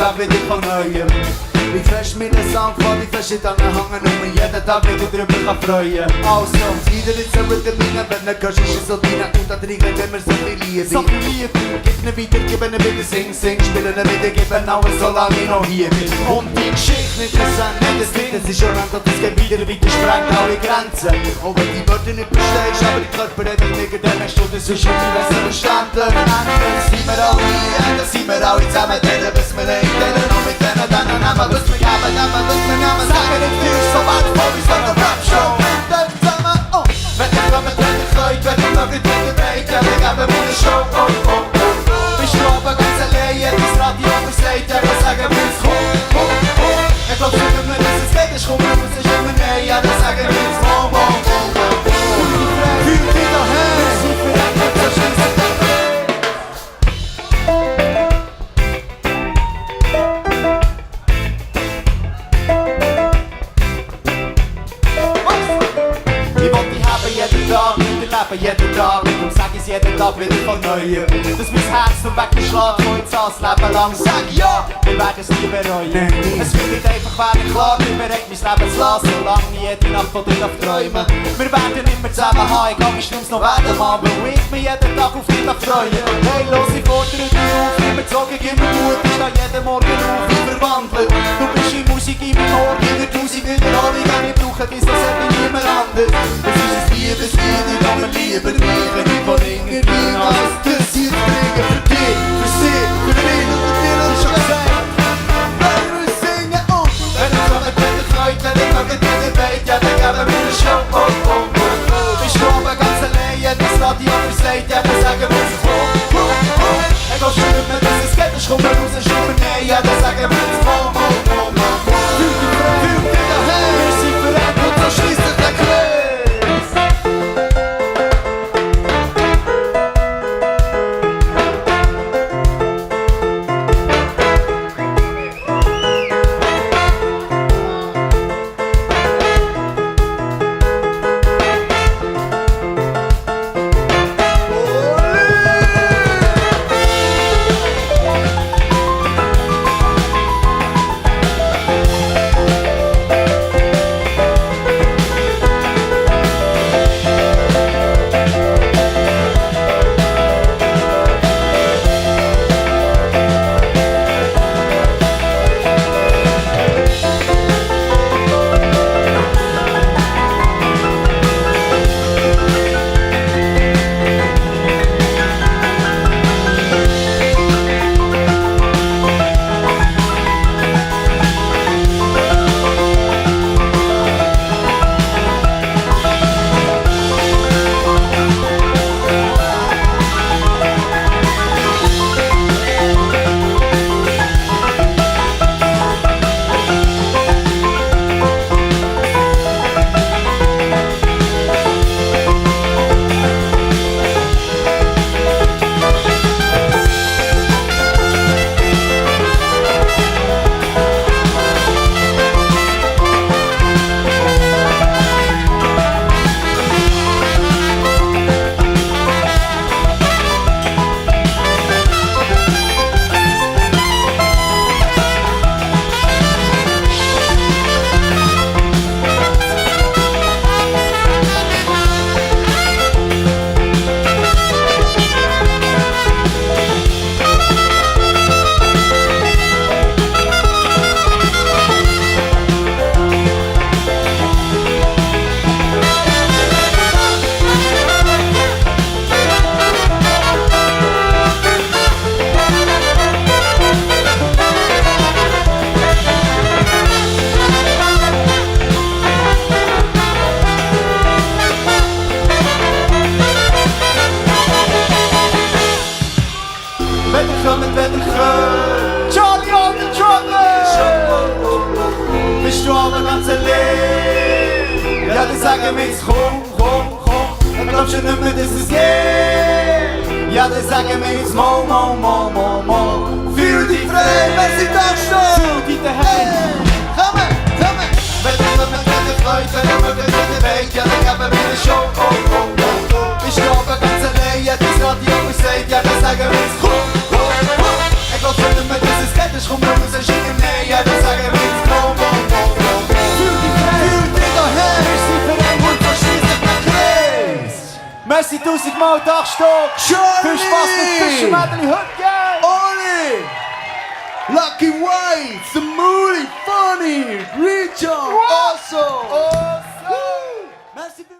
Tag wieder von Neuem. Wie frisch mir der Sound von die verschiedenen Hangen und mich jeden Tag wieder drüber kann freuen. Also, jeder ist ein Rhythm rein, wenn er kannst, ist so deine und da drin wenn wir so viel Liebe. So viel Liebe, gib ne wieder, gib ne wieder, sing, sing, spielen ne wieder, geben alles, solange ich noch hier bin. Und die Geschichte nicht interessant, nicht das Lied, es ist schon lang, das geht wieder, sprengt alle Grenzen. Und wenn die Wörter nicht verstehst, aber die Körper reden nicht, dann hast du das schon viel besser verstanden. Dann sind wir alle hier, dann sind wir alle zusammen, denen was wir nicht, denen noch mit denen, dann nehmen wir. Sagen nicht viel, so weit vor wie so eine Rap-Show. Dann zusammen, oh. Wenn ihr kommt, wenn ihr könnt, wenn ihr mögt, wenn ihr wollt, ja, wir geben mir eine Show, oh, oh, oh. Bist du aber ganz allein, das Radio versagt, ja, wir sagen wir es, oh, oh, oh. Ich glaub, wenn mir das ist geht, ich komm, muss ich immer nein, ja, dann sagen wir es, oh, oh, oh, oh. Fühlt dich daheim, sie verändert, so schließt sich der Weg. Jeden Tag, und sag es jeden Tag wieder von Neuem. Dass mein Herz noch weggeschlagen und jetzt das Leben lang sag ja, wir werden es nie bereuen. Es wird nicht einfach werden klar, wir bereit mein Leben zu lassen, solange ich jede Nacht von dir träumen. Wir werden immer zusammen haben, egal wie schlimm es noch werden mag, weil ich mich jeden Tag auf dich freue. Hey, los, ich fordere dich auf, immer zogen, gib mir Mut, ich stehe jeden Morgen auf, ich verwandle. Du bist in Musik in meinem Ohr, jeder Tausend Wiederholungen, ich brauche dies, das hätte ich niemand anders. Das ist ein Liebeslied, ich kann mir lieber nicht, wenn ich von irgendwie alles das hier bringe. Für dich, für sie, für ihn und für dir, das schon gesagt. Wenn wir singen und wenn ich komme, wenn ihr freut, wenn ich mögt, wenn ihr wollt, ja, dann geben wir eine Show, oh, oh, oh. Bist du aber ganz allein, das Radio versagt, ja, dann sagen wir es, oh, oh, oh. Ich glaub schon nicht mehr, dass es geht, ich komme raus, ich komme näher, ja, dann sagen wir es, oh, oh, oh, oh. Fühlt dich daheim, wir sind verändert, so schließt sich der Kreis. Charlie on the trumpet! Bist du aber ganz allein? Ja, die sagen mir jetzt komm, komm, komm. Ich glaub schon nicht mehr, dass es geht. Ja, die sagen mir jetzt mo, mo, mo, mo, mo. Fühl dich frei, wenn sie da stehen. Fühl dich daheim. Komm, komm. Wenn ihr freut, wenn ihr mögt, wenn ihr wollt, ja, dann geben wir eine Show, oh, oh, oh. Bist du aber ganz allein? Ja, das Radio versagt, ja, dann sagen wir jetzt komm, komm, komm. Ich glaub schon nicht mehr, dass es geht. Ich komm raus, Merci 1000-mal, Dachstock! Charlie! Viel Spaß mit Fischermädeli, heute geil! Oli! Lucky White, Samuli, Funny, Richard, also!